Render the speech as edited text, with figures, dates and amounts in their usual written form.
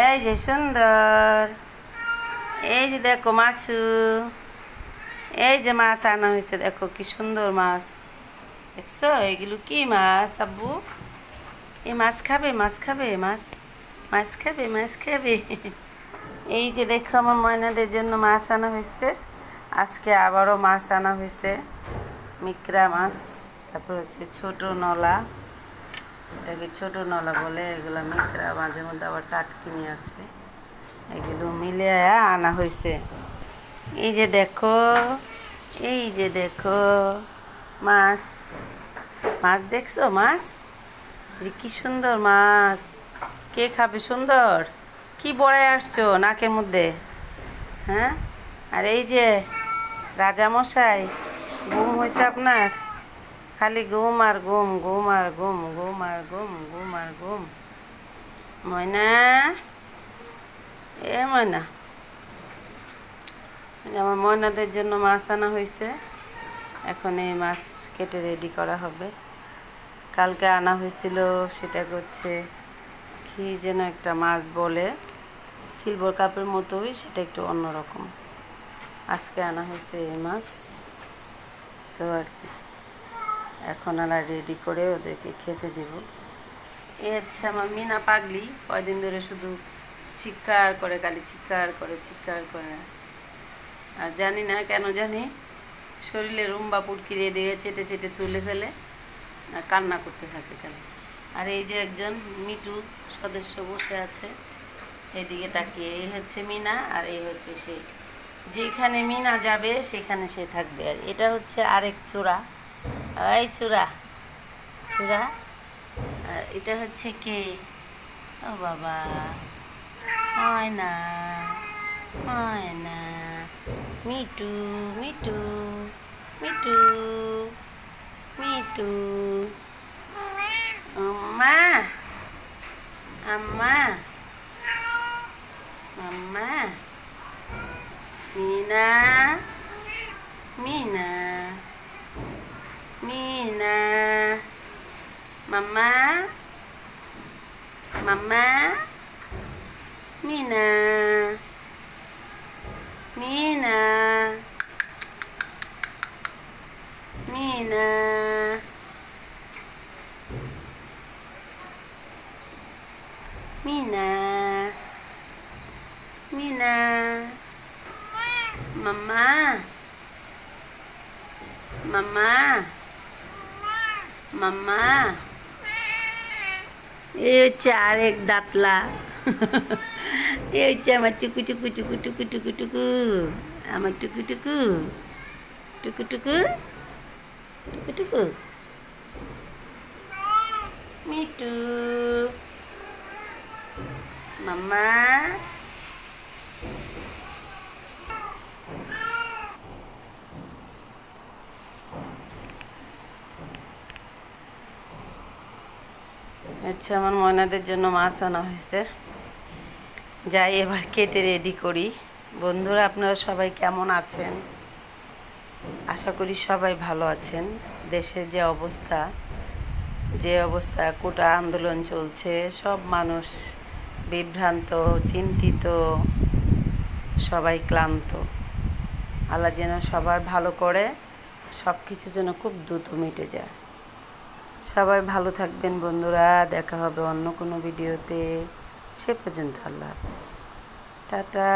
এই যে সুন্দর, এই যে দেখো মাছু, এই যে মাছ আনা হয়েছে, দেখো কি সুন্দর মাছ দেখছো। এগুলো কি মাছ আব্বু? এই মাছ খাবে, মাছ খাবে, মাছ মাছ খাবে, মাছ খাবে। এই যে দেখো আমার ময়নাদের জন্য মাছ আনা হয়েছে। আজকে আবারও মাছ আনা হয়েছে, মিকরা মাছ। তারপর হচ্ছে ছোট নলা, এটাকে ছোট নলা বলে। এগুলো মিকরা, মাঝে মধ্যে আবার টাটকিনি আছে, এগুলো মিলে আনা হয়েছে। এই যে দেখো, এই যে দেখো মাছ, মাছ দেখছো? মাছ যে কি সুন্দর মাছ, কে খাবে? সুন্দর কি বড়াই আসছো নাকের মধ্যে, হ্যাঁ? আর এই যে রাজামশাই, ঘুম হয়েছে আপনার? খালি ঘুম আর ঘুম, ঘুম আর ঘুম, ঘুম আর ঘুম, ঘুম আর ঘুম। ময়না, এ ময়না, আমার ময়নাদের জন্য মাছ আনা হয়েছে। এখন এই মাছ কেটে রেডি করা হবে। কালকে আনা হয়েছিল, সেটা হচ্ছে কি যেন একটা মাছ বলে, সিলভার কাপের মতোই, সেটা একটু অন্যরকম। আজকে আনা হয়েছে এই মাছ, তো আর কি এখন আর রেডি করে ওদেরকে খেতে দেব। এ হচ্ছে আমার মিনা পাগলি, কয়দিন ধরে শুধু চিৎকার করে, খালি চিৎকার করে, চিৎকার করে। আর জানি না কেন জানি শরীরে রুম্বা পুটকিরিয়ে দিয়ে চেটে চেটে তুলে ফেলে আর কান্না করতে থাকে কেন। আর এই যে একজন মিটু সদস্য বসে আছে এদিকে তাকিয়ে। এই হচ্ছে মিনা, আর এই হচ্ছে সে। যেখানে মিনা যাবে সেখানে সে থাকবে। আর এটা হচ্ছে আরেক চূড়া, এই চূড়া, চূড়া। আর এটা হচ্ছে কে? ও বাবা, হয় না, হয় না, মিটু, মিটু, মিটু, মিটু, আম্মা, আম্মা, মাম্মা, মিনা, মিনা, মিনা, মাম্মা, মাম্মা, মিনা, মিনা, মিনা, মিনা, মিনা, মাম্মা, মাম্মা, মাম্মা। এই হচ্ছে আরেক দাঁতলা। এই হচ্ছে আমার টুকু টুকু টুকু টুকু টুকু টুকু, আমার টুকু টুকু টুকু টুকু টুকু টুকু, মিটু, মাম্মা। আচ্ছা, আমার ময়নাদের জন্য মাছ আনা হয়েছে, যাই এবার কেটে রেডি করি। বন্ধুরা, আপনারা সবাই কেমন আছেন? আশা করি সবাই ভালো আছেন। দেশের যে অবস্থা কোটা আন্দোলন চলছে, সব মানুষ বিভ্রান্ত, চিন্তিত, সবাই ক্লান্ত। আল্লাহ যেন সবার ভালো করে, সব কিছু যেন খুব দ্রুত মিটে যায়। সবাই ভালো থাকবেন বন্ধুরা, দেখা হবে অন্য কোনো ভিডিওতে। সে পর্যন্ত আল্লাহ হাফেজ, টাটা।